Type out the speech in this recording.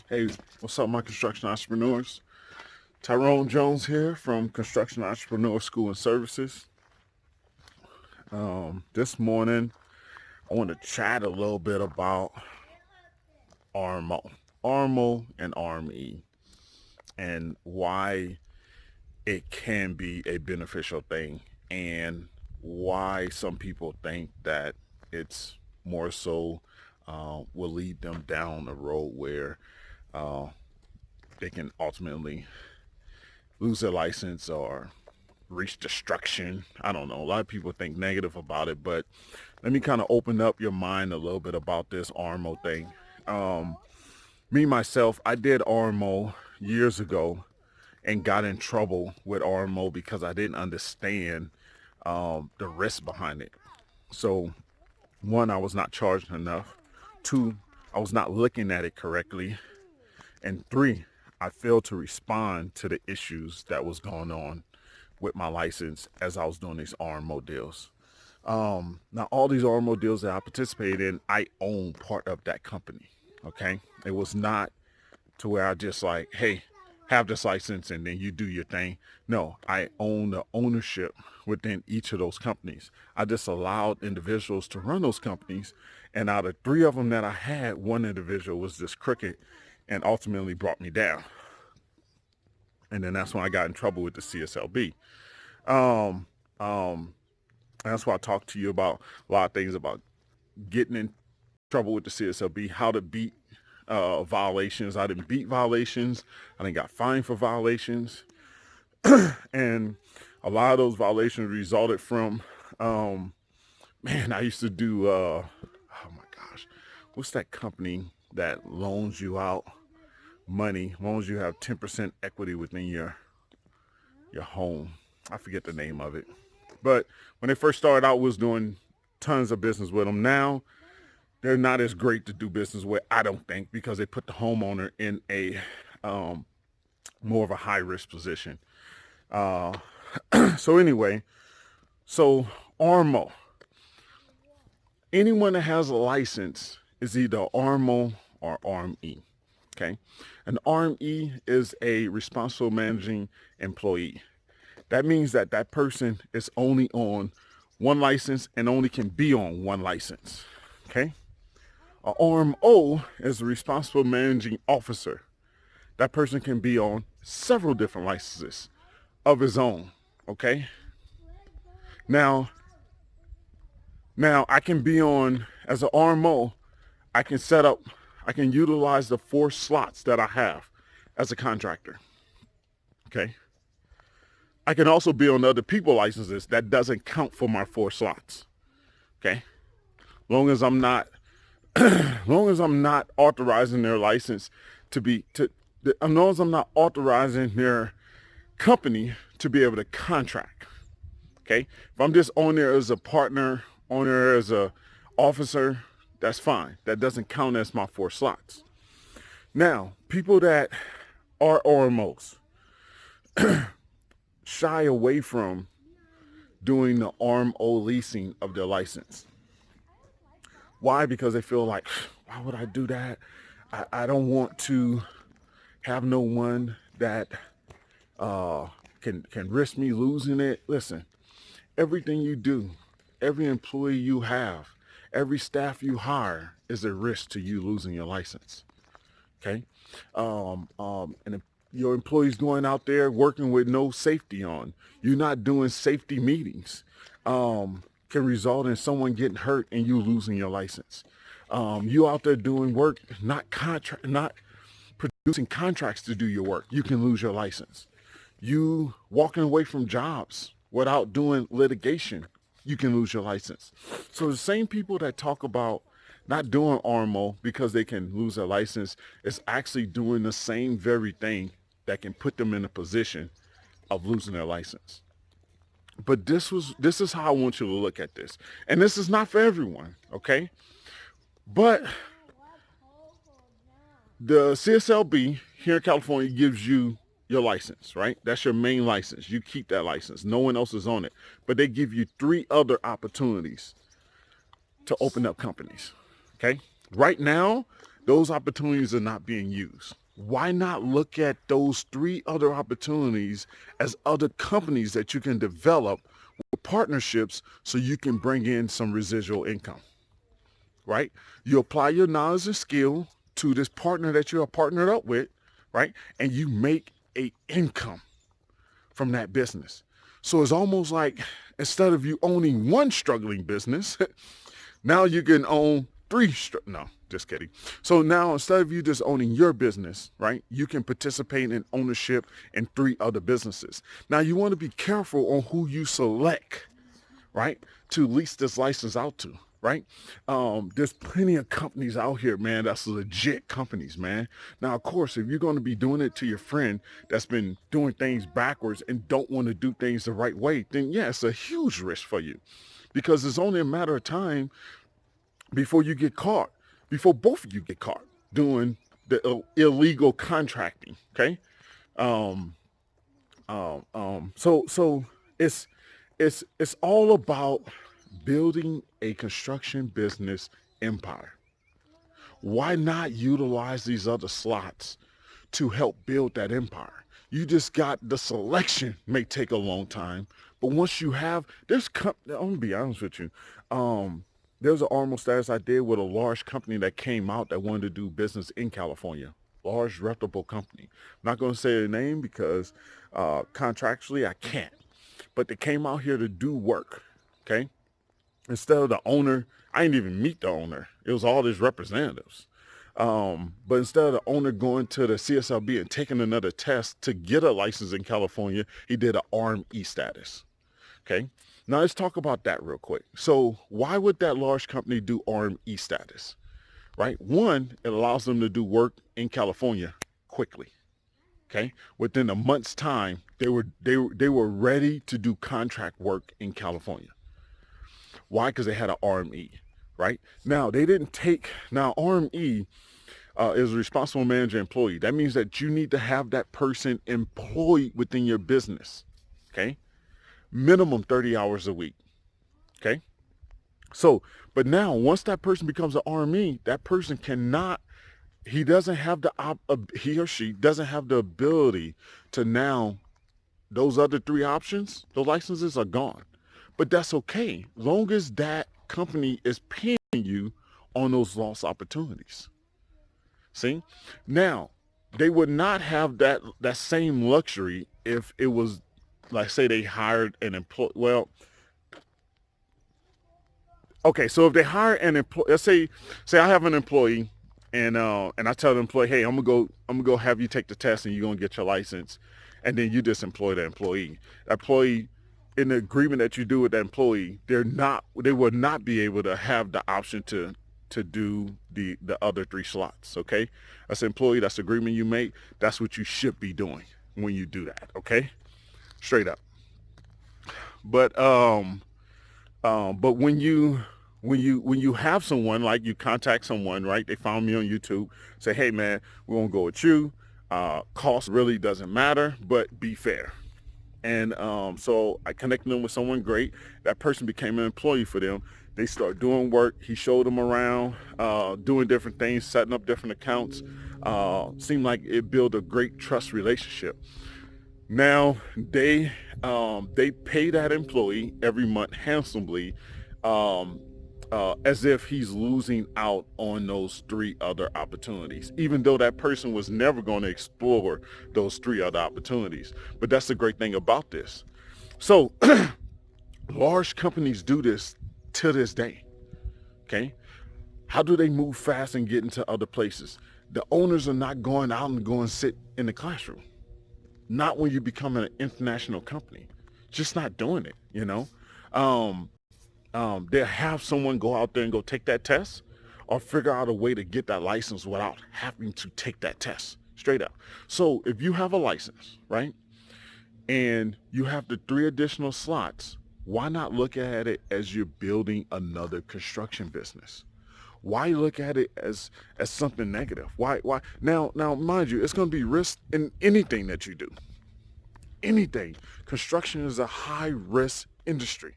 Hey, what's up, my construction entrepreneurs? Tyrone Jones here from Construction Entrepreneur School and Services. This morning, I want to chat a little bit about RMO and RME, and why it can be a beneficial thing, and why some people think that it's more so will lead them down a road where uh, they can ultimately lose their license or reach destruction. I don't know. A lot of people think negative about it, but let me kind of open up your mind a little bit about this RMO thing. Um, Me, myself, I did RMO years ago and got in trouble with RMO because I didn't understand the risk behind it. So, one, I was not charged enough. Two, I was not looking at it correctly. And three, I failed to respond to the issues that was going on with my license as I was doing these RMO deals. Now, all these RMO deals that I participated in, I own part of that company. Okay. It was not to where I just like, hey, have this license and then you do your thing. No, I own the ownership within each of those companies. I just allowed individuals to run those companies. And out of three of them that I had, one individual was just crooked and ultimately brought me down. And then that's when I got in trouble with the CSLB. Um, um, that's why I talked to you about a lot of things about getting in trouble with the CSLB, how to beat violations. I didn't beat violations. I didn't got fined for violations. And a lot of those violations resulted from, um, man, I used to do, oh my gosh, what's that company that loans you out money, loans you have 10% equity within your home? I forget the name of it. But when they first started out, was doing tons of business with them. Now they're not as great to do business with, I don't think, because they put the homeowner in a more of a high risk position. Uh, so anyway, so RMO, anyone that has a license is either RMO or RME. Okay, an RME is a responsible managing employee. That means that that person is only on one license and only can be on one license. Okay. A RMO is a responsible managing officer. That person can be on several different licenses of his own. Okay. Now, now I can be on as an RMO. I can set up. I can utilize the 4 slots that I have as a contractor. Okay. I can also be on other people licenses that doesn't count for my 4 slots. Okay. Long as I'm not long as I'm not authorizing their license to be to as long as I'm not authorizing their company to be able to contract. Okay. If I'm just on there as a partner, on there as a officer, that's fine. That doesn't count as my 4 slots. Now, people that are RMOs shy away from doing the RMO leasing of their license. Why? Because they feel like, why would I do that? I don't want to have no one that can risk me losing it. Listen, everything you do, every employee you have, every staff you hire is a risk to you losing your license. Okay, and if your employees going out there working with no safety on, you're not doing safety meetings, can result in someone getting hurt and you losing your license. You out there doing work, not producing contracts to do your work, you can lose your license. You walking away from jobs without doing litigation, you can lose your license. So the same people that talk about not doing RMO because they can lose their license is actually doing the same very thing that can put them in a position of losing their license. But this is how I want you to look at this. And this is not for everyone, okay? But the CSLB here in California gives you your license, right? That's your main license. You keep that license. No one else is on it. But they give you 3 other opportunities to open up companies. Okay? Right now, Those opportunities are not being used. Why not look at those three other opportunities as other companies that you can develop with partnerships so you can bring in some residual income, right? You apply your knowledge and skill to this partner that you are partnered up with, right? And you make a income from that business. So it's almost like instead of you owning one struggling business, now you can own three. No, just kidding. So now instead of you just owning your business, right, you can participate in ownership in three other businesses. Now you want to be careful on who you select, right, to lease this license out to. Right? There's plenty of companies out here, man, that's legit companies, man. Now, of course, if you're going to be doing it to your friend that's been doing things backwards and don't want to do things the right way, then yeah, it's a huge risk for you because it's only a matter of time before you get caught, before both of you get caught doing the illegal contracting. Okay. So it's all about building a construction business empire. Why not utilize these other slots to help build that empire? You just got the selection may take a long time, but once you have, I'm gonna be honest with you. There was an armor status I did with a large company that came out that wanted to do business in California. Large reputable company. I'm not gonna say their name because contractually I can't. But they came out here to do work. Okay. Instead of the owner, I didn't even meet the owner. It was all his representatives. But instead of the owner going to the CSLB and taking another test to get a license in California, he did an RME status. Okay. Now let's talk about that real quick. So why would that large company do RME status? Right? One, it allows them to do work in California quickly. Okay. Within a month's time, they were ready to do contract work in California. Why? Because they had an RME, right? Now, RME is a responsible manager employee. That means that you need to have that person employed within your business, okay? Minimum 30 hours a week, okay? So, but now, once that person becomes an RME, that person he or she doesn't have the ability to now, those other three options, those licenses are gone. But that's okay, long as that company is paying you on those lost opportunities. See? Now, they would not have that same luxury if it was, like, say they hired an employee. Well, okay, so if they hire an employee, let's say I have an employee and I tell the employee, hey, I'm gonna go have you take the test and you're gonna get your license, and then you just employ the employee. That employee, in the agreement that you do with that employee, they will not be able to have the option to do the other three slots. Okay, that's an employee. That's the agreement you make. That's what you should be doing when you do that. Okay, straight up. But when you have someone, like you contact someone, right? They found me on YouTube. Say, hey man, we won't go with you. Cost really doesn't matter, but be fair. And so I connected them with someone great. That person became an employee for them. They started doing work. He showed them around, doing different things, setting up different accounts. Seemed like it built a great trust relationship. Now they pay that employee every month handsomely, as if he's losing out on those three other opportunities, even though that person was never going to explore those three other opportunities. But that's the great thing about this. So large companies do this to this day. Okay. How do they move fast and get into other places? The owners are not going out and going sit in the classroom. Not when you become an international company. Just not doing it, you know. They'll have someone go out there and go take that test, or figure out a way to get that license without having to take that test, straight up. So if you have a license, right, and you have the three additional slots, why not look at it as you're building another construction business? Why look at it as something negative? Why now mind you, it's going to be risk in anything that you do. Anything. Construction is a high risk industry.